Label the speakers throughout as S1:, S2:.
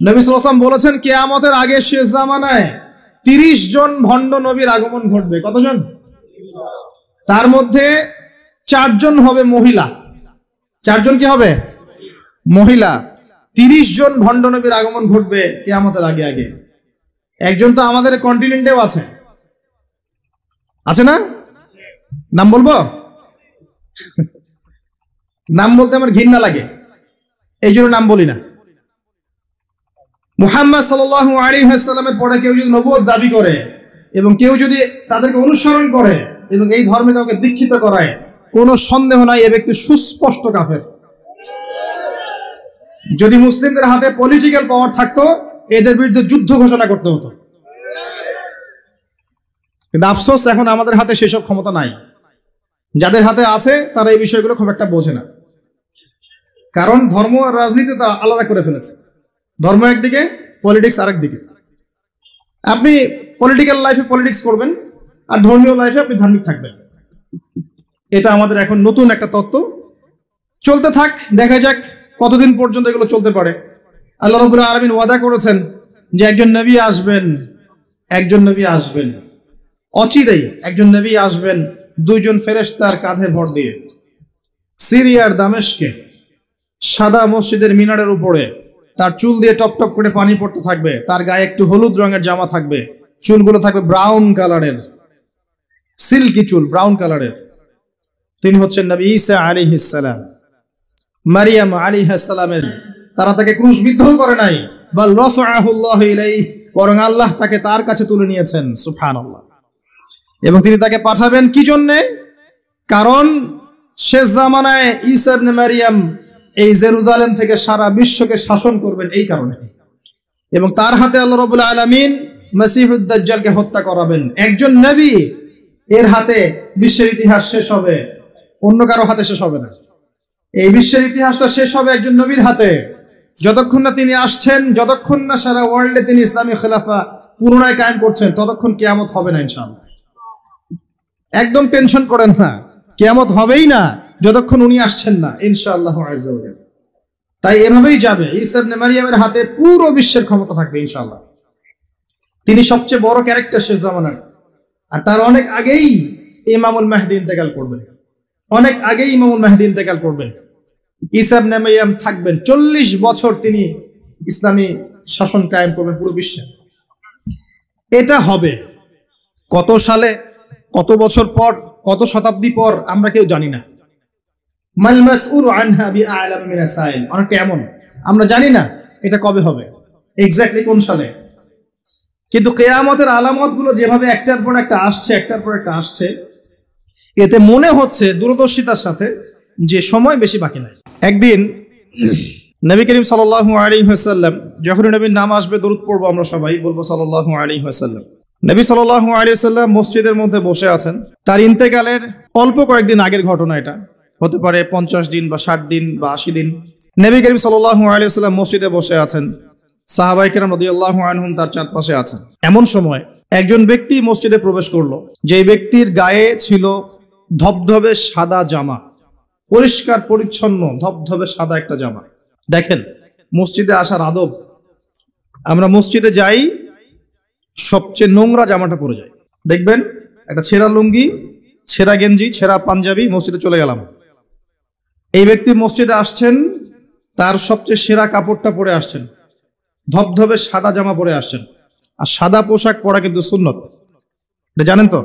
S1: নবী সাল্লাল্লাহু আলাইহি ওয়াসাল্লাম বলেছেন কিয়ামতের আগে শেষ জামানায় 30 জন ভণ্ড নবীর আগমন ঘটবে। কতজন? তার মধ্যে 4 জন হবে মহিলা। 4 জন কি হবে? মহিলা। 30 জন ভণ্ড নবীর আগমন ঘটবে কিয়ামতের আগে আগে। একজন তো আমাদের কন্টিনেন্টেও আছে, আছে না? নাম বলবো? নাম বলতে আমার ঘৃণা লাগে, এই জন্য নাম বলি না। মুহাম্মদ সাল্লাল্লাহু আলাইহি ওয়াসাল্লামের পরে কেউ যদি নবুয়ত দাবি করে এবং কেউ যদি তাদেরকে অনুসরণ করে এবং এই ধর্মে কাউকে দীক্ষিত করায়, কোনো সন্দেহ নাই এ ব্যক্তি সুস্পষ্ট কাফের। যদি মুসলিমদের হাতে পলিটিক্যাল পাওয়ার থাকতো, এদের বিরুদ্ধে যুদ্ধ ঘোষণা করতে হতো। কিন্তু আফসোস, এখন আমাদের হাতে সেসব ক্ষমতা নাই। যাদের হাতে আছে তারা এই বিষয়গুলো খুব একটা বোঝে না, কারণ ধর্ম আর রাজনীতি তারা আলাদা করে ফেলেছে। ধর্ম একদিকে, পলিটিক্স আরেক দিকে। আপনি পলিটিক্যাল লাইফে পলিটিক্স করবেন আর ধর্মীয় লাইফে আপনি ধার্মিক থাকবেন। এটা আমাদের এখন নতুন একটা তত্ত্ব। চলতে থাক, দেখা যাক কতদিন পর্যন্ত এগুলো চলতে পারে। আল্লাহ রাব্বুল আলামিন ওয়াদা করেছেন যে একজন নবী আসবেন, একজন নবী আসবেন অচিরেই। একজন নবী আসবেন 2 জন ফেরেশতার কাঁধে ভর দিয়ে, সিরিয়ার দামেস্কে সাদা মসজিদের মিনারের উপরে। তার চুল দিয়ে টপ টপ করে পানি পড়তে থাকবে, তার গায়ে একটু হলুদ রঙের জামা থাকবে, চুলগুলো থাকবে ব্রাউন কালারের, সিল্কি চুল, ব্রাউন কালারের। তিনি হচ্ছেন নবী ঈসা আলাইহিস সালাম। মারিয়াম আলাইহিস সালামের, তারা তাকে ক্রুশবিদ্ধ করে নাই, বাল রাফাআহু আল্লাহু ইলাইহি, বরং আল্লাহ তাকে তার কাছে তুলে নিয়েছেন। সুবহানাল্লাহ। এবং তিনি তাকে পাঠাবেন কি জন্য? কারণ শেষ জামানায় ঈসা ইবনে মারিয়াম এই জেরুজালেম থেকে সারা বিশ্বকে শাসন করবেন এই কারণে। এবং তার হাতে আল্লাহ রাব্বুল আলামিন মসিহুদ দাজ্জালকে হত্যা করাবেন। একজন নবী, এর হাতে বিশ্বের ইতিহাস শেষ হবে, অন্য কারো হাতে শেষ হবে না। এই বিশ্বের ইতিহাসটা শেষ হবে একজন নবীর হাতে। যতক্ষণ না তিনি আসছেন, যতক্ষণ না সারা ওয়ার্ল্ডে তিনি ইসলামী খেলাফা পুনরায় কায়েম করছেন, ততক্ষণ কিয়ামত হবে না ইনশাআল্লাহ। একদম টেনশন করেন না, কিয়ামত হবেই না যতক্ষণ উনি আসছেন না ইনশাআল্লাহ আযজা ওয়া জাল্লা। তাই এভাবেই যাবে। ঈসা ইবনে মারিয়ামের হাতে পুরো বিশ্বের ক্ষমতা থাকবে ইনশাআল্লাহ। তিনি সবচেয়ে বড় ক্যারেক্টার শেষ জামানার। আর তার অনেক আগেই ইমামুল মাহদী ইন্তেকাল করবেন, অনেক আগেই ইমামুল মাহদী ইন্তেকাল করবেন। ঈসা ইবনে মারিয়াম থাকবেন 40 বছর, তিনি ইসলামী শাসন কায়েম করবেন পুরো বিশ্বে। এটা হবে কত সালে, কত বছর পর, কত শতাব্দী পর আমরা কেউ জানি না। মাল মাসউলু আনহা বিআলাম মিনাস সাইল, অনেকটা এমন আমরা জানি না এটা কবে হবে, এক্স্যাক্টলি কোন সালে। কিন্তু কিয়ামতের আলামতগুলো যেভাবে একটার পর একটা আসছে, একটার পর একটা আসছে, এতে মনে হচ্ছে দূরদর্শিতার সাথে যে সময় বেশি বাকি নাই। একদিন নবী করিম সাল্লাল্লাহু আলাইহি ওয়াসাল্লাম, যখন নবীর নাম আসবে দরুদ পড়বো, আমরা সবাই বলবো সাল্লাল্লাহু আলাইহি ওয়াসাল্লাম। নবী সাল্লাল্লাহু আলাইহি ওয়াসাল্লাম মসজিদের মধ্যে বসে আছেন। তার ইন্তেকালের অল্প কয়েকদিন আগের ঘটনা এটা, হতে পারে 50 দিন বা 60 দিন বা 80 দিন। নবী করিম সাল্লাল্লাহু আলাইহি ওয়াসাল্লাম মসজিদে বসে আছেন, সাহাবায়ে কেরাম রাদিয়াল্লাহু আনহুম তার চারপাশে আছেন। এমন সময় একজন ব্যক্তি মসজিদে প্রবেশ করলো, যে ব্যক্তির গায়ে ছিল ধবধবে সাদা জামা, পরিষ্কার পরিচ্ছন্ন ধবধবে সাদা একটা জামা। দেখেন মসজিদে আসার আদব, আমরা মসজিদে যাই সবচেয়ে নোংরা জামাটা পরে যাই। দেখবেন একটা ছেঁড়া লুঙ্গি, ছেঁড়া গেঞ্জি, ছেঁড়া পাঞ্জাবি, মসজিদে চলে গেলাম। এই ব্যক্তি মসজিদে আসছেন, তার সবচেয়ে সেরা কাপড়টা পরে আসছেন, ধবধবে সাদা জামা পরে আসছেন। আর সাদা পোশাক পরা কিন্তু সুন্নত, এটা জানেন তো?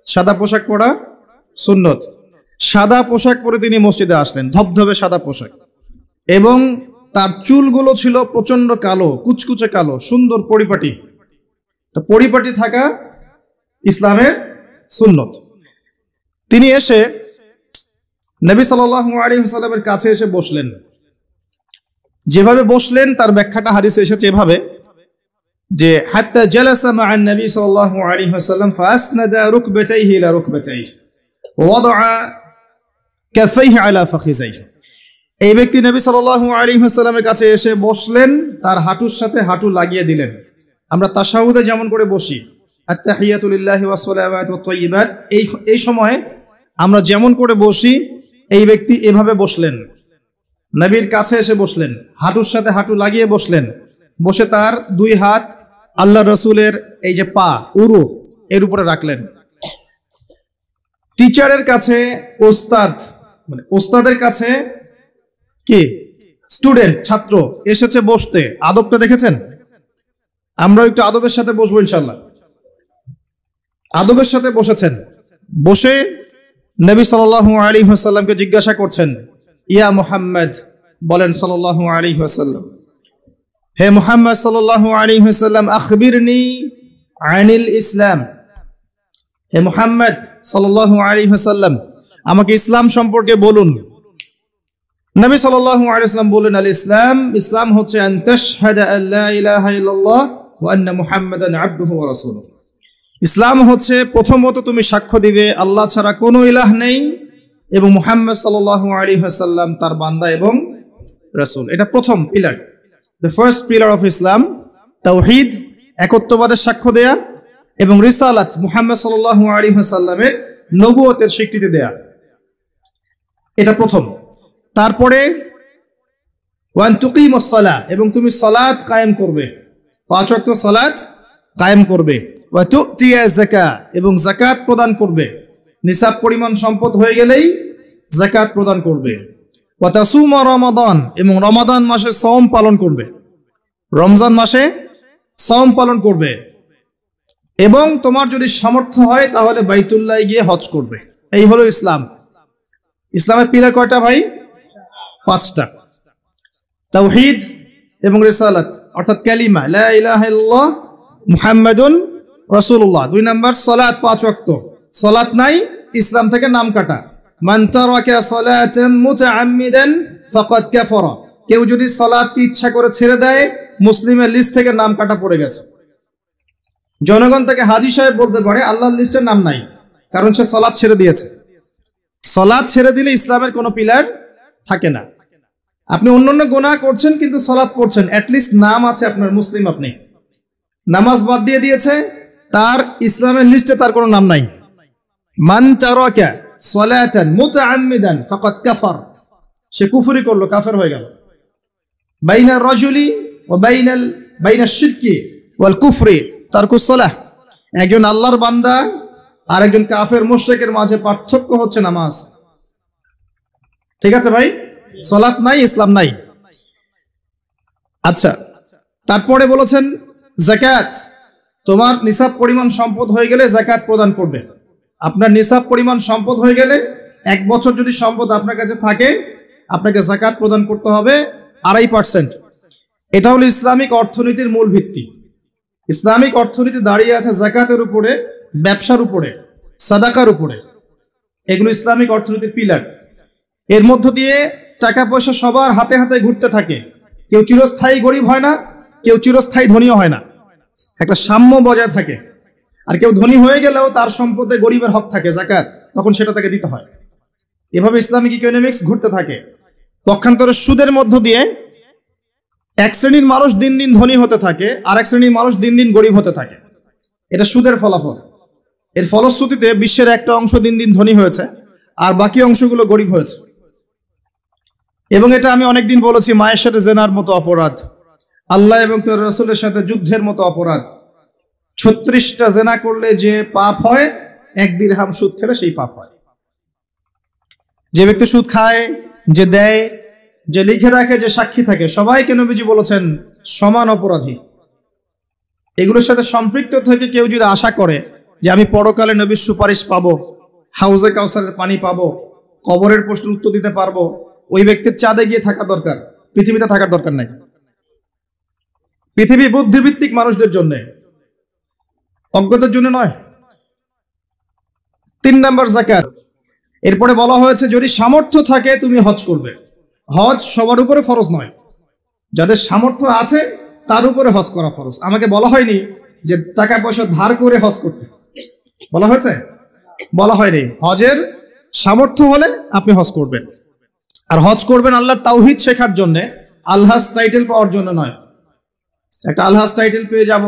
S1: সাদা পোশাক পরা সুন্নত। সাদা পোশাক পরে তিনি মসজিদে আসলেন, ধবধবে সাদা পোশাক, এবং তার চুলগুলো ছিল প্রচন্ড কালো, কুচকুচে কালো, সুন্দর পরিপাটি। তো পরিপাটি থাকা ইসলামের সুন্নত। তিনি এসে নবী সাল্লাল্লাহু আলাইহি ওয়াসাল্লামের কাছে এসে বসলেন। যেভাবে বসলেন তার ব্যাখ্যাটা হাদিসে এসেছে এভাবে, যে হাত্তা জালাসা মা'আন নবী সাল্লাল্লাহু আলাইহি ওয়াসাল্লাম ফাসনাদা রুকবাতাইহি ইলা রুকবাতাইহি ওয়া ওয়াদা'a কাফাইহি আলা ফাখিজাইহি। এই ব্যক্তি নবী সাল্লাল্লাহু আলাইহি ওয়াসাল্লামের কাছে এসে বসলেন, তার হাঁটুর সাথে হাঁটু লাগিয়ে দিলেন। আমরা তাশাহুদে যেমন করে বসি, আত-তাহিয়াতু লিল্লাহি ওয়াস সালাওয়াতু ওয়াত তাইয়্যিবাত, এই সময় আমরা যেমন করে বসি, এই ব্যক্তি এভাবে বসলেন, নবীর কাছে এসে বসলেন, হাঁটুর সাথে হাঁটু লাগিয়ে বসলেন। বসে তার দুই হাত আল্লাহ রসুলের এই যে পা উরু এর উপরে রাখলেন। টিচারের কাছে ওস্তাদ, মানে ওস্তাদের কাছে কি স্টুডেন্ট ছাত্র এসেছে বসতে, আদবটা দেখেছেন? আমরা একটু আদবের সাথে বসবো ইনশাল্লাহ। আদবের সাথে বসেছেন, বসে নবী সাল্লাল্লাহু আলাইহি ওয়াসাল্লামকে জিজ্ঞাসা করছেন, ইয়া মুহাম্মদ, বলেন সাল্লাল্লাহু আলাইহি ওয়াসাল্লাম, হে মুহাম্মদ সাল্লাল্লাহু আলাইহি ওয়াসাল্লাম, আখবিরনি আনিল ইসলাম, হে মুহাম্মদ সাল্লাল্লাহু আলাইহি ওয়াসাল্লাম, আমাকে ইসলাম সম্পর্কে বলুন। নবী সাল্লাল্লাহু আলাইহি ওয়াসাল্লাম বলেন, আল ইসলাম, ইসলাম হচ্ছে আন তাশহাদা আল্লা ইলাহা ইল্লাল্লাহ ওয়া আন্না মুহাম্মাদান আবদুহু ওয়া রাসূলুহু। ইসলাম হচ্ছে প্রথমত তুমি সাক্ষ্য দিবে আল্লাহ ছাড়া কোনো ইলাহ নেই এবং মুহাম্মদ সাল্লাল্লাহু আলাইহি ওয়াসাল্লাম তার বান্দা এবং রাসূল। এটা প্রথম pillar, the first pillar of Islam, তাওহীদ, একত্ববাদের সাক্ষ্য দেয়া এবং রিসালাত, মুহাম্মদ সাল্লাল্লাহু আলাইহি ওয়াসাল্লামের নবুয়তের স্বীকৃতি দেয়া, এটা প্রথম। তারপরে ওয়ান তুকিমুস সালাহ, এবং তুমি সালাত কায়েম করবে, 5 ওয়াক্ত সালাত কায়েম করবে। ওয়া তুতিয়া যাকাত, এবং যাকাত প্রদান করবে, নিসাব পরিমাণ সম্পদ হয়ে গেলেই যাকাত প্রদান করবে। ওয়া তাসুমা রমাদান, এবং রমাদান মাসে সওম পালন করবে, রমজান মাসে সওম পালন করবে। এবং তোমার যদি সামর্থ্য হয় তাহলে বাইতুল্লাহ গিয়ে হজ করবে। এই হলো ইসলাম। ইসলামের পিলার কয়টা ভাই? 5টা। তাওহীদ এবং রিসালাত, অর্থাৎ কালিমা লা ইলাহা ইল্লাল্লাহ মুহাম্মাদুন রাসূলুল্লাহ। 2 নাম্বার সালাত, 5 ওয়াক্ত। সালাত নাই, ইসলাম থেকে নাম কাটা। মান তারাকা সালাতান মুতাআম্মিদান ফাকাদ কাফারা, কেউ যদি সালাত ইচ্ছা করে ছেড়ে দেয় মুসলিমের লিস্ট থেকে নাম কাটা পড়ে গেছে। জনগণ তাকে হাজী সাহেব বলতে পারে, আল্লাহর লিস্টে নাম নাই, কারণ সে সালাত ছেড়ে দিয়েছে। সালাত ছেড়ে দিলে ইসলামের কোনো পিলার থাকে না। আপনি অন্যান্য গুনাহ করছেন কিন্তু সালাত পড়ছেন, অ্যাটলিস্ট নাম আছে আপনার, মুসলিম আপনি। নামাজ বাদ দিয়ে দিয়েছে, তার ইসলামের লিস্টে তার কোনো নাম নাই। মান তারাকা সালাতান মুতাআম্মিদান ফাকাদ কাফার, সে কুফরি করলো, কাফের হয়ে গেল। বাইনা রাজুলি ওয়া বাইনা শিরকি ওয়াল কুফরি তারকুস সালাহ, একজন আল্লাহর বান্দা আর একজন কাফের মুশরিকের মাঝে পার্থক্য হচ্ছে নামাজ। ঠিক আছে ভাই? সালাত নাই, ইসলাম নাই। আচ্ছা, তারপরে বলেছেন যাকাত, তোমার নিসাব পরিমাণ সম্পদ হয়ে গেলে যাকাত প্রদান করবে। আপনার নিসাব পরিমাণ সম্পদ হয়ে গেলে, 1 বছর যদি সম্পদ আপনার কাছে থাকে, আপনাকে যাকাত প্রদান করতে হবে 2.5%। এটা হলো ইসলামিক অর্থনীতির মূল ভিত্তি। ইসলামিক অর্থনীতি দাঁড়িয়ে আছে যাকাতের উপরে, ব্যবসার উপরে, সাদাকার উপরে। এগুলো ইসলামিক অর্থনীতির পিলার। এর মধ্য দিয়ে টাকা পয়সা সবার হাতে হাতে ঘুরতে থাকে। কেউ চিরস্থায়ী গরিব হয় না, কেউ চিরস্থায়ী ধনীও হয় না, একটা সাম্য বজায় থাকে। আর কেউ ধনী হয়ে গেলেও তার সম্পদে গরিবের হক থাকে, যাকাত, তখন সেটা তাকে দিতে হয়। এভাবে ইসলামিক ইকোনমিক্স ঘুরতে থাকে। পক্ষান্তরে সুদের মধ্য দিয়ে এক শ্রেণীর মানুষ দিন দিন ধনী হতে থাকে, আর এক শ্রেণীর মানুষ দিন দিন গরিব হতে থাকে। এটা সুদের ফলাফল। এর ফলশ্রুতিতে বিশ্বের একটা অংশ দিন দিন ধনী হয়েছে, আর বাকি অংশগুলো গরিব হয়েছে। এবং এটা আমি অনেকদিন বলেছি, মায়ের সাথে জেনার মতো অপরাধ, আল্লাহ এবং তার রাসূলের সাথে যুদ্ধের মতো অপরাধ। 36টা জেনা করলে যে পাপ হয়, 1 দিরহাম সুদ খেলে সেই পাপ হয়। যে ব্যক্তি সুদ খায়, যে দেয়, যে লিখে রাখে, যে সাক্ষী থাকে, সবাইকে নবীজি বলেছেন সমান অপরাধী। এগুলোর সাথে সম্পৃক্ত থেকে কেউ যদি আশা করে যে আমি পরকালে নবীর সুপারিশ পাবো, হাউজে কাউসারের পানি পাবো, কবরের প্রশ্নের উত্তর দিতে পারবো, ওই ব্যক্তির চাঁদে গিয়ে থাকা দরকার, পৃথিবীতে থাকার দরকার নাই। পৃথিবী বুদ্ধিভিত্তিক মানুষদের জন্য, অজ্ঞদের জন্য নয়। 3 নাম্বার যাকাত। এরপরে বলা হয়েছে যদি সামর্থ্য থাকে তুমি হজ করবে। হজ সবার উপরে ফরজ নয়, যাদের সামর্থ্য আছে তার উপরে হজ করা ফরজ। আমাকে বলা হয়নি যে টাকা পয়সা ধার করে হজ করতে, বলা হয়েছে? বলা হয়নি। হজের সামর্থ্য হলে আপনি হজ করবেন। আর হজ করবেন আল্লাহর তাওহীদ শেখার জন্য, আলহাজ টাইটেল পাওয়ার জন্য নয়। একটা আলহাজ টাইটেল পেয়ে যাব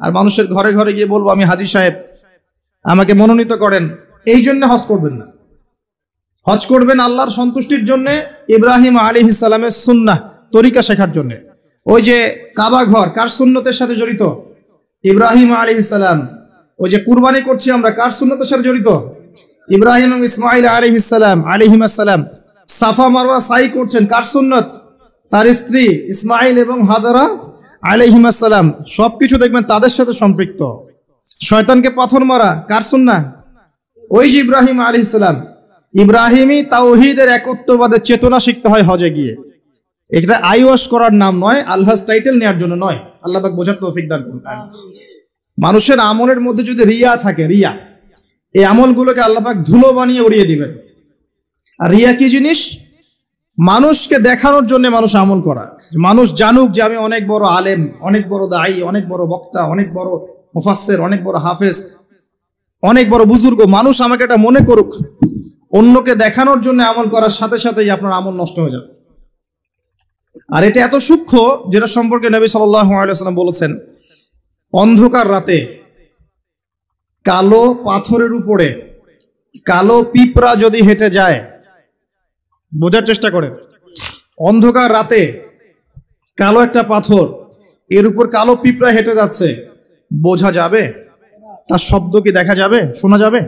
S1: আর মানুষের ঘরে ঘরে গিয়ে বলবো আমি হাজী সাহেব, আমাকে মনোনীত করেন, এই জন্য হজ করবেন না। হজ করবেন আল্লাহর সন্তুষ্টির জন্য, ইব্রাহিম আলাইহিস সালামের সুন্নাহ তরিকা শেখার জন্য। ওই যে কাবা ঘর কার সুন্নতের সাথে জড়িত? ইব্রাহিম আলাইহিস সালাম। ওই যে কুরবানি করছি আমরা কার সুন্নতের সাথে জড়িত? ইব্রাহিম এবং ইসমাইল আলাইহিস সালাম। সাফা মারওয়া সাই করছেন কার সুন্নত? তার স্ত্রী ইসমাইল এবং হাজারা আলাইহিস সালাম। সবকিছু দেখবেন তাদের সাথে সম্পৃক্ত। শয়তানকে পাথর মারা কার সুন্নাহ? ওই যে ইব্রাহিম আলাইহিস সালাম। ইব্রাহিমই তাওহীদের একত্ববাদের চেতনা শিখতে হয় হজে গিয়ে। এটা আইওয়াশ করার নাম নয়, আল্লাহর টাইটেল নেওয়ার জন্য নয়। আল্লাহ পাক বোঝার তৌফিক দান করুন। মানুষের আমলের মধ্যে যদি রিয়া থাকে, রিয়া, এই আমলগুলোকে আল্লাহ পাক ধুলো বানিয়ে উড়িয়ে দিবেন। আর রিয়া কি জিনিস? মানুষকে দেখানোর জন্য মানুষ আমল করা, মানুষ জানুক যে আমি অনেক বড় আলেম, অনেক বড় দায়ী, অনেক বড় বক্তা, অনেক বড় মুফাসসির, অনেক বড় হাফেজ, অনেক বড় বুজুর্গ, মানুষ আমাকে এটা মনে করুক। অন্যকে দেখানোর জন্য আমল করার সাথে সাথেই আপনার আমল নষ্ট হয়ে যাবে। আর এটা এত সূক্ষ্ম, যেটা সম্পর্কে নবী সাল্লাল্লাহু আলাইহি ওয়াসাল্লাম বলেছেন, অন্ধকার রাতে কালো পাথরের উপরে কালো পিঁপড়া যদি হেঁটে যায়, বোঝার চেষ্টা করেন, অন্ধকার রাতে কালো একটা পাথর, এর উপর কালো পিঁপড়া হেঁটে যাচ্ছে, বোঝা যাবে? তার শব্দ কি দেখা যাবে, শোনা যাবে?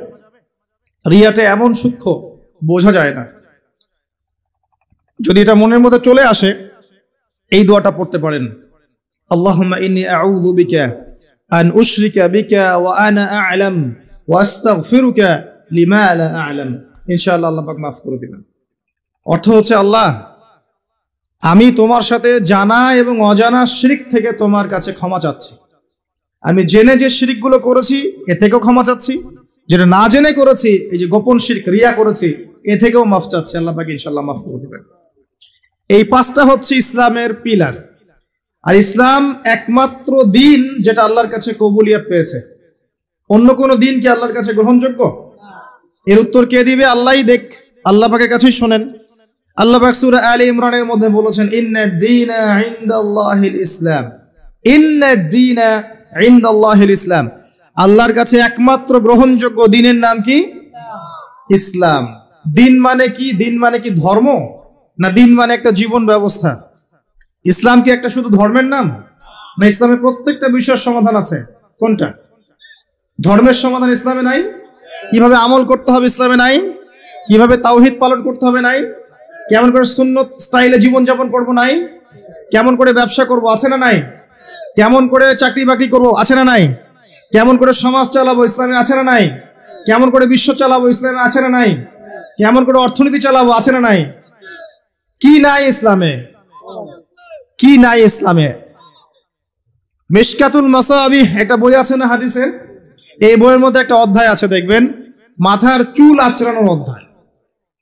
S1: রিয়াটা এমন সূক্ষ্ম, বোঝা যায় না। যদি এটা মনের মধ্যে চলে আসে, এই দোয়াটা পড়তে পারেন, আল্লাহুম্মা ইন্নী আউযু বিকা আন উশরিকা বিকা ওয়া আনা আ'লাম ওয়া আস্তাগফিরুকা লিমা লা আ'লাম। ইনশাআল্লাহ আল্লাহ পাক মাফ করে দিবেন। অর্থ হচ্ছে, আল্লাহ, আমি তোমার সাথে জানা এবং অজানা শিরক থেকে তোমার কাছে ক্ষমা চাচ্ছি। আমি জেনে যে শিরকগুলো করেছি এ থেকেও ক্ষমা চাচ্ছি, যেটা না জেনে করেছি, এই যে গোপন শিরক রিয়া করেছি, এ থেকেও মাফ চাচ্ছি। আল্লাহ পাক ইনশাআল্লাহ মাফ করে দিবেন। এই পাঁচটা হচ্ছে ইসলামের পিলার। আর ইসলাম একমাত্র দিন যেটা আল্লাহর কাছে কবুলিয়ত পেয়েছে। অন্য কোন দিন কি আল্লাহর কাছে গ্রহণযোগ্য? এর উত্তর কে দিবে? আল্লাহই দেখ, আল্লাহ পাকের কাছেই শোনেন। আল্লাহ পাক সূরা আলে ইমরানের মধ্যে বলেছেন, ইন্নাদ দীনা ইনদাল্লাহিল ইসলাম। ইন্নাদ দীনা ইনদাল্লাহিল ইসলাম। আল্লাহর কাছে একমাত্র গ্রহণযোগ্য দিনের নাম কি? ইসলাম। দিন মানে কি? দিন মানে কি ধর্ম? না দিন মানে একটা জীবন ব্যবস্থা? ইসলাম কি একটা শুধু ধর্মের নাম? না ইসলামের প্রত্যেকটা বিষয়ের সমাধান আছে। কোনটা? ধর্মের সমাধান ইসলামে নাই? কিভাবে আমল করতে হবে ইসলামে নাই? কিভাবে তাওহীদ পালন করতে হবে নাই? কেমন করে সুন্নত স্টাইলে জীবনযাপন করবো নাই? কেমন করে ব্যবসা করব আছে না নাই? কেমন করে চাকরি বাকরি করব আছে না নাই? কেমন করে সমাজ চালাবো ইসলামে আছে না নাই? কেমন করে বিশ্ব চালাবো ইসলামে আছে না নাই? কেমন করে অর্থনীতি চালাবো আছে না নাই? কি নাই ইসলামে? কি নাই ইসলামে? মিশকাতুল মাসাবিহ একটা বই আছে না হাদিসের, এই বইয়ের মধ্যে একটা অধ্যায় আছে, দেখবেন, মাথার চুল আঁচড়ানোর অধ্যায়।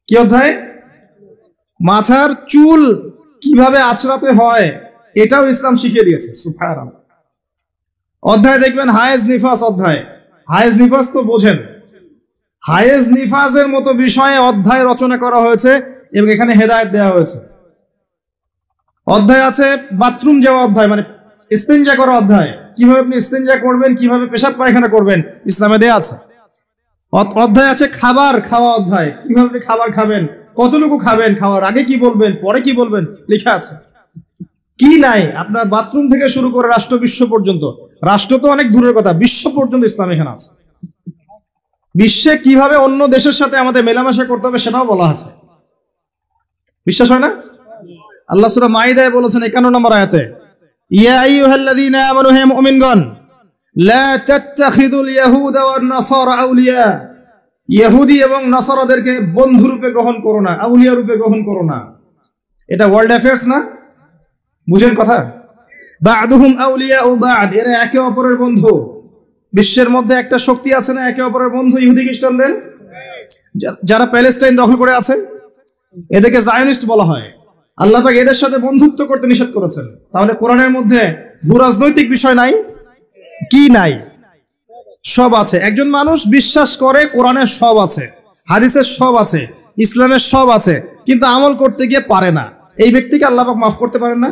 S1: কি অধ্যায়? মাথার চুল কিভাবে আঁচড়াতে হয় এটাও ইসলাম শিখিয়ে দিয়েছে। সুবহানাল্লাহ। অধ্যায় দেখবেন হায়েজ নিফাস অধ্যায়। হায়েজ নিফাস তো বোঝেন, হায়েজ নিফাসের মতো বিষয়ে অধ্যায় রচনা করা হয়েছে এবং এখানে হেদায়েত দেওয়া হয়েছে। অধ্যায় আছে বাথরুম যাওয়া অধ্যায়, মানে ইস্তেঞ্জা করা অধ্যায়, কিভাবে আপনি ইস্তেঞ্জা করবেন, কিভাবে পেশাব পায়খানা করবেন ইসলামে দেয়া আছে। অধ্যায় আছে খাবার খাওয়া অধ্যায়, কিভাবে আপনি খাবার খাবেন, কতটুকু খাবেন, খাওয়ার আগে কি বলবেন, পরে কি বলবেন, লেখা আছে। কি নাই? আপনার বাথরুম থেকে শুরু করে রাষ্ট্র বিশ্ব পর্যন্ত, রাষ্ট্র তো অনেক দূরের কথা, বিশ্ব পর্যন্ত ইসলাম এখানে আছে। বিশ্বে কিভাবে অন্য দেশের সাথে আমাদের মেলামেশা করতে হবে সেটাও বলা আছে। বিশ্বাস হয় না? আল্লাহ সূরা মাইদায় বলেছেন 51 নম্বর আয়াতে, ইয়া আইয়ুহাল্লাযীনা আমানু, হে মুমিনগণ, লা তাত্তাখিযুল ইয়াহুদা ওয়ান নাসারা আউলিয়া, ইহুদি এবং নাসারাদেরকে বন্ধু রূপে গ্রহণ করো না, আউলিয়া রূপে গ্রহণ করো না। এটা ওয়ার্ল্ড অ্যাফেয়ার্স না? বুঝেন কথা? বা'দুহুম আউলিয়া ও বা'দ, এরা একে অপরের বন্ধু। বিশ্বের মধ্যে একটা শক্তি আছে না একে অপরের বন্ধু, ইহুদি খ্রিস্টানদের, যারা প্যালেস্টাইন দখল করে আছে, এদেরকে জায়নিস্ট বলা হয়। আল্লাহ পাক এদের সাথে বন্ধুত্ব করতে নিষেধ করেছেন। তাহলে কোরআনের মধ্যে ভূরাজনৈতিক বিষয় নাই? কি নাই? সব আছে। একজন মানুষ বিশ্বাস করে কোরআনের সব আছে, হাদিসের সব আছে, ইসলামের সব আছে, কিন্তু আমল করতে গিয়ে পারে না। এই ব্যক্তিকে আল্লাহ পাক মাফ করতে পারেন না?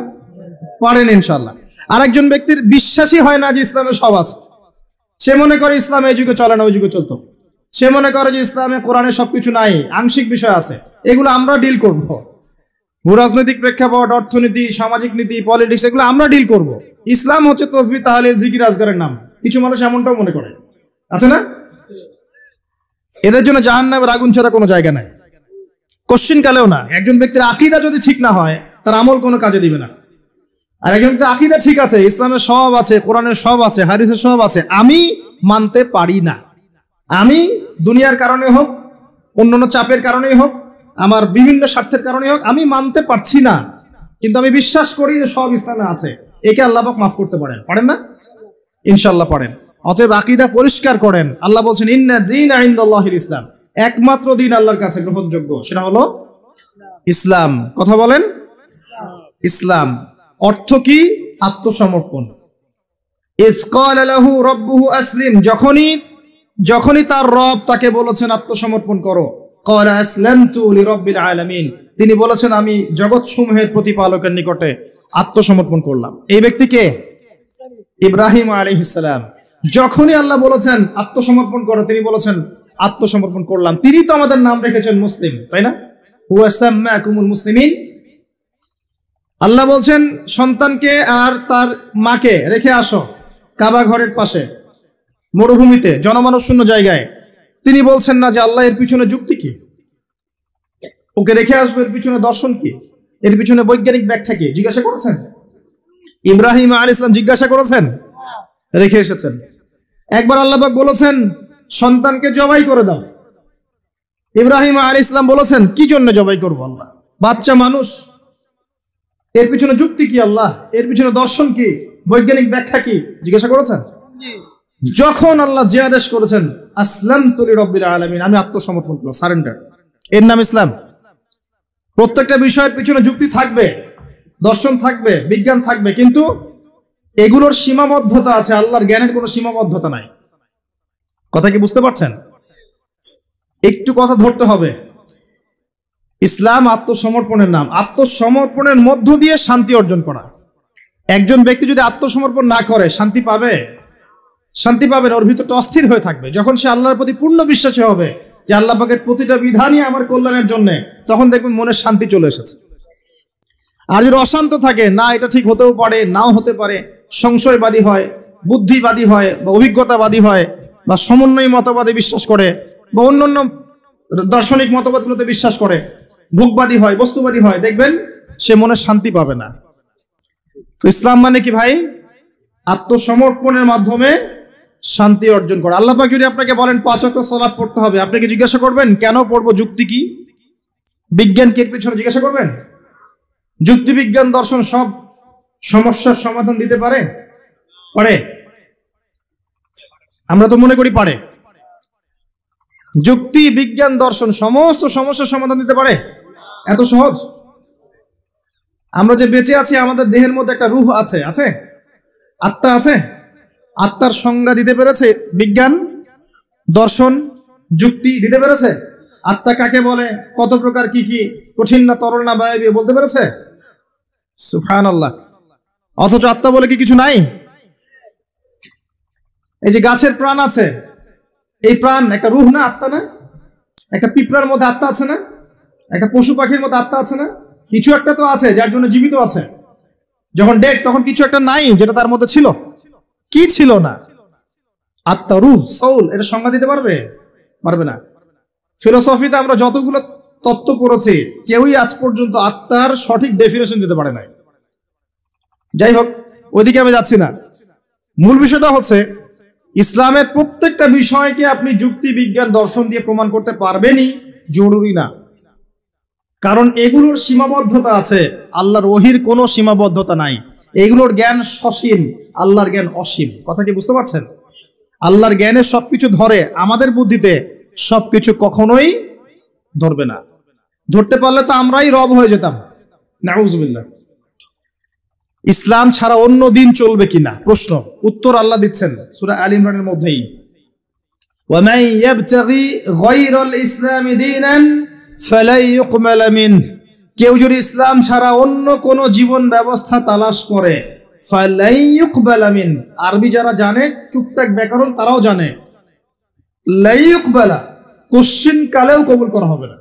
S1: পারেন ইনশাআল্লাহ। আরেকজন ব্যক্তির বিশ্বাসই হয় না যে ইসলামে সব আছে, সে মনে করে ইসলামে এই যুগে চলে না ওই যুগে চলতো, সে মনে করে যে ইসলামে কোরআনে সবকিছু নাই, আংশিক বিষয় আছে, এগুলো আমরা ডিল করব। ভূরাজনৈতিক প্রেক্ষাপট, অর্থনীতি, সামাজিক নীতি, পলিটিক্স, এগুলো আমরা ডিল করব। ইসলাম হচ্ছে তসবিহ, তাহলিল, জিকির, আজকারের নাম। কিছু মানুষ এমনটাও মনে করে, আছে না? এদের জন্য জাহান্নামের আগুন ছাড়া কোনো জায়গা নাই, কোশ্চিন কালেও না। একজন ব্যক্তির আকীদা যদি ঠিক না হয়, তার আমল কোনো কাজে দিবে না। আর একজন ব্যক্তির আকীদা ঠিক আছে, ইসলামের সব আছে, কোরআনের সব আছে, হাদিসের সব আছে, আমি মানতে পারি না, আমি দুনিয়ার কারণে হোক, অন্যান্য চাপের কারণেই হোক, আমার বিভিন্ন স্বার্থের কারণে হোক, আমি মানতে পারছি না, কিন্তু আমি বিশ্বাস করি যে সব ইসলামে আছে, একে আল্লাহ পাক মাফ করতে পারেন, পারেন না? ইনশাআল্লাহ পারেন। অতএব আকীদা পরিষ্কার করেন। আল্লাহ বলছেন ইন্না দীনা ইনদাল্লাহিল ইসলাম, একমাত্র দিন আল্লাহর কাছে গ্রহণযোগ্য সেটা হলো ইসলাম। কথা বলেন, ইসলাম। অর্থ কি? আত্মসমর্পণ। ইয ক্বালা লাহু রাব্বুহু আসলিম, যখনই তার রব তাকে বলেছেন আত্মসমর্পণ করো, ক্বালা আসলামতু লিরাব্বিল আলামিন, তিনি বলেছেন আমি জগৎসমূহের প্রতিপালকের নিকটে আত্মসমর্পণ করলাম। এই ব্যক্তিকে ইব্রাহিম আলাইহিস সালাম। যখনই আল্লাহ বলেছেন আত্মসমর্পণ করো, তিনি বলেছেন আত্মসমর্পণ করলাম। তিনি তো আমাদের নাম রেখেছেন মুসলিম, তাই না? হুয়া সাম্মাকুমুল মুসলিমিন। আল্লাহ বলছেন সন্তানকে আর তার মাকে রেখে আসো কাবা ঘরের পাশে, মরুভূমিতে, জনমানব শূন্য জায়গায়। তিনি বলছেন না যে আল্লাহ এর পিছনে যুক্তি কি, ওকে রেখে আসবো, এর পিছনে দর্শন কি, এর পিছনে বৈজ্ঞানিক ব্যাখ্যা কি? জিজ্ঞাসা করেছেন? ইব্রাহিম আলাইহিস সালাম জিজ্ঞাসা করেছেন, রেখে এসেছেন। একবার আল্লাহ পাক বলেছেন সন্তানকে জবাই করে দাও, ইব্রাহিম আলাইহিস সালাম বলেছেন কি জন্য জবাই করবো আল্লাহ, বাচ্চা মানুষ, এর পিছনে যুক্তি কি আল্লাহ, এর পিছনে দর্শন কি, বৈজ্ঞানিক ব্যাখ্যা কি? জিজ্ঞাসা করেছেন? যখন আল্লাহ যে আদেশ করেছেন আসলামতু লিরাব্বিল আলামিন, আমি আত্মসমর্পণ করলাম, সারেন্ডার, এর নাম ইসলাম। প্রত্যেকটা বিষয়ের পিছনে যুক্তি থাকবে, দর্শন থাকবে, বিজ্ঞান থাকবে, কিন্তু এগুলোর সীমাবদ্ধতা আছে, আল্লাহর জ্ঞানের কোনো সীমাবদ্ধতা নাই। কথা কি বুঝতে পারছেন? একটু কথা ধরতে হবে। ইসলাম আত্মসমর্পণের নাম। আত্মসমর্পণের মধ্য দিয়ে শান্তি অর্জন করা। একজন ব্যক্তি যদি আত্মসমর্পণ না করে শান্তি পাবে? শান্তি পাবে না, ওর ভিতরটা অস্থির হয়ে থাকবে। যখন সে আল্লাহর প্রতি পূর্ণ বিশ্বাসী হবে যে আল্লাহ পাকের প্রতিটা বিধানই আমার কল্যাণের জন্য, তখন দেখবেন মনে শান্তি চলে এসেছে। আর যদি অশান্ত থাকে, না এটা ঠিক হতেও পারে, নাও হতে পারে, সংশয়বাদী হয়, বুদ্ধিবাদী হয়, বা অভিজ্ঞতাবাদী হয়, বা সমন্বয়ী মতবাদে বিশ্বাস করে, বা অন্যান্য দার্শনিক মতবাদগুলোতে বিশ্বাস করে, ভোগবাদী হয়, বস্তুবাদী হয়, দেখবেন সে মনে শান্তি পাবে না। তো ইসলাম মানে কি ভাই? আত্মসমর্পণের মাধ্যমে শান্তি অর্জন করা। আল্লাহ পাক যদি আপনাকে বলেন 5 ওয়াক্ত সালাত পড়তে হবে, আপনি কি জিজ্ঞাসা করবেন কেন পড়বো, যুক্তি কি, বিজ্ঞান কি এর পিছনে জিজ্ঞাসা করবেন? যুক্তি, বিজ্ঞান, দর্শন সব সমস্যার সমাধান দিতে পারে? পারে? আমরা তো মনে করি পারে। যুক্তি, বিজ্ঞান, দর্শন সমস্ত সমস্যার সমাধান দিতে পারে? এত সহজ? আমরা যে বেঁচে আছি, আমাদের দেহের মধ্যে একটা রূহ আছে, আছে আত্মা আছে। আত্মার সংজ্ঞা দিতে পেরেছে বিজ্ঞান, দর্শন, যুক্তি দিতে পেরেছে? আত্মা কাকে বলে, কত প্রকার, কি কি, কঠিন না তরল না বায়বীয়, বলতে পেরেছে? সুবহানাল্লাহ। অথচ আত্মা বলে কি কিছু নাই? এই যে গাছের প্রাণ আছে, এই প্রাণ একটা রূহ না, আত্মা না? একটা পিঁপড়ার মধ্যে আত্মা আছে না? একটা পশু পাখির মধ্যে আত্মা আছে না? কিছু একটা তো আছে যার জন্য জীবিত আছে। যখন ডেড, তখন কিছু একটা নাই যেটা তার মধ্যে ছিল। কি ছিল না? আত্মা, রূহ, সোল, এটা সংজ্ঞা দিতে পারবে? পারবে না। ফিলোসফিতে আমরা যতগুলো তত্ত্ব পড়েছি, কেউই আজ পর্যন্ত আত্মার সঠিক ডেফিনেশন দিতে পারে নাই। যাই হোক, ওইদিকে আমি যাচ্ছি না। মূল বিষয়টা হচ্ছে ইসলামের প্রত্যেকটা বিষয়কে আপনি যুক্তি, বিজ্ঞান, দর্শন দিয়ে প্রমাণ করতে পারবেনই, জরুরি না। কারণ এগুলোর সীমাবদ্ধতা আছে, আল্লাহর ওহীর কোনো সীমাবদ্ধতা নাই। এগুলোর জ্ঞান সসীম, আল্লাহর জ্ঞান অসীম। কথা কি বুঝতে পারছেন? আল্লাহর জ্ঞানে সবকিছু ধরে, আমাদের বুদ্ধিতে সবকিছু কখনোই ধরবে না। ধরতে পারলে তো আমরাই রব হয়ে যেতাম, নাউজুবিল্লাহ। ইসলাম ছাড়া অন্য দিন চলবে কিনা প্রশ্ন, উত্তর আল্লাহ দিচ্ছেন সূরা আলে ইমরানের মধ্যেই। ওয়ামান ইয়াবতাগি গায়রাল ইসলামি দীনান ফালাই ইউকবাল মিনহু, কেউ যদি ইসলাম ছাড়া অন্য কোন জীবন ব্যবস্থা তালাশ করে, ফালাই ইউকবাল মিনহু, আরবি যারা জানে টুকটাক ব্যাকরণ তারাও জানে, লাই ইউকবালা, কোশ্চিন কালেও কবুল করা হবে না।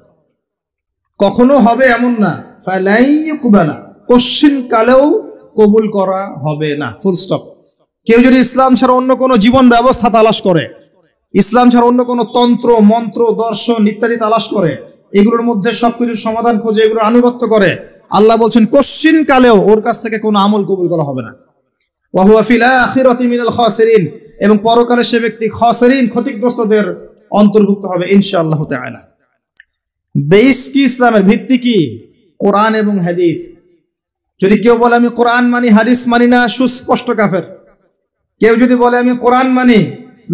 S1: কখনো হবে এমন না। ফালাই ইউকবালা, কোশ্চিন কালেও কবুল করা হবে না, ফুল স্টপ। কেউ যদি ইসলাম ছাড়া অন্য কোনো জীবন ব্যবস্থা তালাশ করে, ইসলাম ছাড়া অন্য কোনো তন্ত্র মন্ত্র দর্শন ইত্যাদি তালাশ করে, এগুলোর মধ্যে সবকিছুর সমাধান খোঁজে, এগুলোর আনুগত্য করে, আল্লাহ বলছেন কোশ্চিন কালেও ওর কাছ থেকে কোনো আমল কবুল করা হবে না। ওয়া হুয়া ফিল আখিরাতি মিনাল খাসিরিন, এবং পরকালে সে ব্যক্তি খাসিরিন, ক্ষতিগ্রস্তদের অন্তর্ভুক্ত হবে ইনশাআল্লাহ তাআলা। বেস কি ইসলামের, ভিত্তি কি? কোরআন এবং হাদিস। যদি কেউ বলে আমি কোরআন মানি হাদিস মানি না, সুস্পষ্ট কাফের। কেউ যদি বলে আমি কোরআন মানি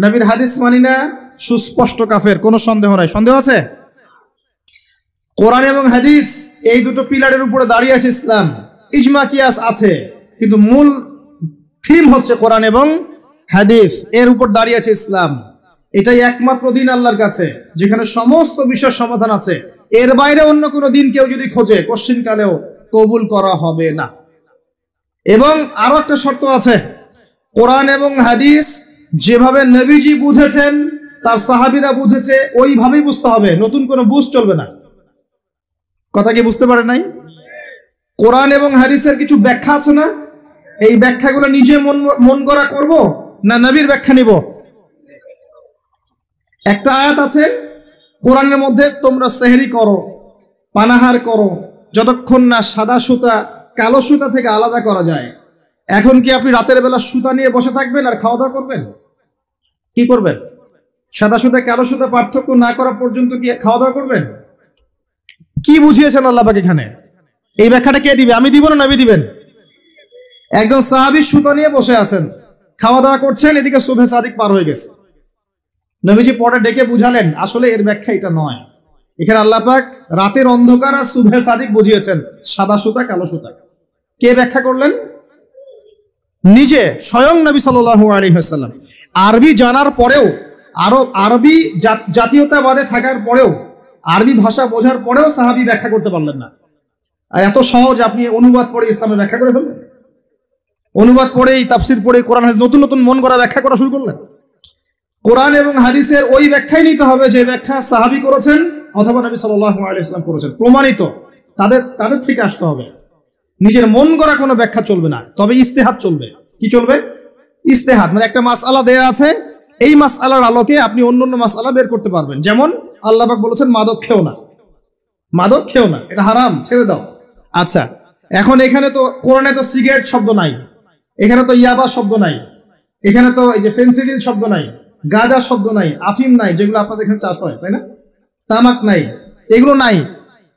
S1: নবীর হাদিস মানি না, সুস্পষ্ট কাফের, কোনো সন্দেহ নাই। সন্দেহ আছে? কোরআন এবং হাদিস এই দুটো পিলারের উপরে দাঁড়িয়ে আছে ইসলাম। ইজমা কিয়াস আছে, কিন্তু মূল থিম হচ্ছে কোরআন এবং হাদিস, এর উপর দাঁড়িয়ে আছে ইসলাম। এটাই একমাত্র দিন আল্লাহর কাছে যেখানে সমস্ত বিষয়ের সমাধান আছে। এর বাইরে অন্য কোনো দিন কেউ যদি খোঁজে, কোশ্চিন কালেও কবুল করা হবে না। এবং আরো একটা শর্ত আছে, কোরআন এবং হাদিস যেভাবে নবীজি বুঝেছেন, তার সাহাবীরা বুঝেছে, ওইভাবেই বুঝতে হবে, নতুন কোনো বুঝ চলবে না। কথা কি বুঝতে পারে নাই? কোরআন এবং হাদিসের কিছু ব্যাখ্যা আছে না, এই ব্যাখ্যাগুলো নিজে মন গড়া করব না নবীর ব্যাখ্যা নিব? একটা আয়াত আছে কোরআনের মধ্যে, তোমরা সেহরি করো, পানাহার করো, যতক্ষণ না সাদা সুতা কালো সুতা থেকে আলাদা করা যায়। এখন কি আপনি রাতের বেলা সুতা নিয়ে বসে থাকবেন আর খাওয়া দাওয়া করবেন? কি করবেন? সাদা সুতা কালো সুতা পার্থক্য না করা পর্যন্ত কি খাওয়া দাওয়া করবেন? কি বুঝিয়েছেন আল্লাহ পাক এখানে? এই ব্যাখ্যাটা কে দিবে? আমি দিব না নবী দিবেন? একজন সাহাবী সুতা নিয়ে বসে আছেন, খাওয়া দাওয়া করছেন, এদিকে সুবহে সাদিক পার হয়ে গেছে। নবীজি পরে ডেকে বুঝালেন আসলে এর ব্যাখ্যা এটা নয়। এখানে আল্লাহ পাক রাতের অন্ধকার আর সুবহে সাদিক বুঝিয়েছেন, সাদা সুতা কালো সুতা। কে ব্যাখ্যা করলেন? নিজে স্বয়ং নবী সাল্লাল্লাহু আলাইহি ওয়াসাল্লাম। আরবি জানার পরেও, আরবি জাতীয়তাবাদে থাকার পরেও, আরবি ভাষা বোঝার পরেও সাহাবী ব্যাখ্যা করতে পারলেন না। আর এত সহজ আপনি অনুবাদ পড়ে ইসলামের ব্যাখ্যা করে ফেললেন। অনুবাদ পড়েই, তাফসির পড়ে কোরআন হাদিস নতুন নতুন মন গড়া ব্যাখ্যা করা শুরু করলেন। কোরআন এবং হাদিসের ওই ব্যাখ্যাই নিতে হবে যে ব্যাখ্যা সাহাবী করেছেন অথবা নবী সাল্লাল্লাহু আলাইহি ওয়াসাল্লাম করেছেন, প্রমাণিত, তাদের থেকে আসতে হবে। নিজের মন গড়া কোনো ব্যাখ্যা চলবে না, তবে ইস্তেহাদ চলবে। কি চলবে? ইস্তেহাদ মানে একটা মাসআলা দেয়া আছে, এই মাসআলার আলোকে আপনি অন্যান্য মাসআলা বের করতে পারবেন। যেমন আল্লাহ পাক বলেছেন মাদক খেও না, মাদক খেও না, এটা হারাম, ছেড়ে দাও। আচ্ছা, এখন এখানে তো কোরআনে তো সিগারেট শব্দ নাই, এখানে তো ইয়াবা শব্দ নাই, এখানে তো এই যে ফেন্সিডিল শব্দ নাই, গাঁজা শব্দ নাই, আফিম নাই, যেগুলো আপনাদের এখানে চাষ হয়, তাই না? তামাক নাই, এগুলো নাই।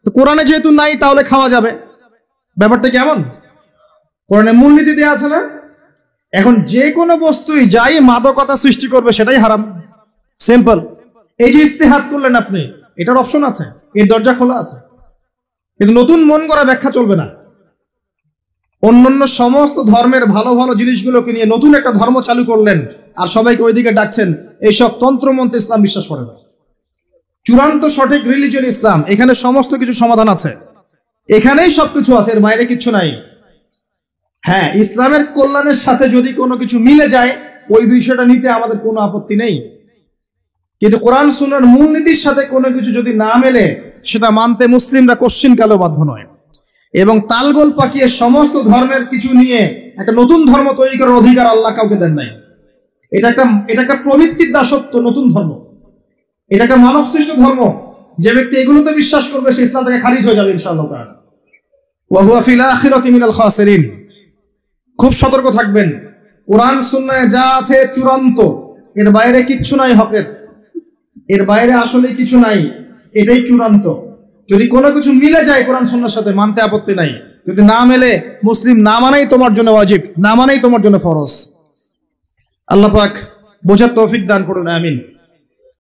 S1: তো কোরআনে যেহেতু নাই, তাহলে খাওয়া যাবে। ব্যাপারটা কেমন? কোরআনে মূলনীতি দেওয়া আছে না? এখন যে কোনো বস্তুই যাই মাদকতা সৃষ্টি করবে সেটাই হারাম, সিম্পল। এই যে ইস্তেহাদ করলেন আপনি, এটার অপশন আছে, এর দরজা খোলা আছে, কিন্তু নতুন মন করা ব্যাখ্যা চলবে না। অন্যান্য সমস্ত ধর্মের ভালো ভালো জিনিসগুলোকে নিয়ে নতুন একটা ধর্ম চালু করলেন আর সবাইকে ওইদিকে ডাকছেন। এইসব তন্ত্রমন্ত্রে ইসলাম বিশ্বাস করে না। চূড়ান্ত সঠিক রিলিজিয়ন ইসলাম, এখানে সমস্ত কিছু সমাধান আছে, এখানেই সবকিছু আছে, এর বাইরে কিছু নাই। হ্যাঁ, ইসলামের কল্যাণের সাথে যদি কোনো কিছু মিলে যায়, ওই বিষয়টা নিতে আমাদের কোনো আপত্তি নেই, কিন্তু কোরআন সুন্নাহর মূলনীতির সাথে কোনো কিছু যদি না মেলে, সেটা মানতে মুসলিমরা কোশ্চিন কালেও বাধ্য নয়। এবং তালগোল পাকিয়ে সমস্ত ধর্মের কিছু নিয়ে একটা নতুন ধর্ম তৈরি করার অধিকার আল্লাহ কাউকে দেন নাই। এটা একটা প্রবৃত্তির দাসত্ব, নতুন ধর্ম। এটা একটা মানব সৃষ্ট ধর্ম। যে ব্যক্তি এগুলোতে বিশ্বাস করবে, সে ইসলাম থেকে খারিজ হয়ে যাবে ইনশাআল্লাহ তাআলা। ওয়া হুয়া ফিল আখিরাতি মিনাল খাসিরিন। খুব সতর্ক থাকবেন, কোরআন সুন্নাহে যা আছে চূড়ান্ত, এর বাইরে কিচ্ছু নাই হকের, এর বাইরে আসলে কিছু নাই, এটাই চূড়ান্ত। যদি কোনো কিছু মিলে যায় কোরআন সুন্নাহর সাথে, মানতে আপত্তি নাই। যদি না মেলে, মুসলিম না মানাই তোমার জন্য ওয়াজিব, না মানাই তোমার জন্য ফরজ। আল্লাহ পাক বোঝার তৌফিক দান করুন, আমিন।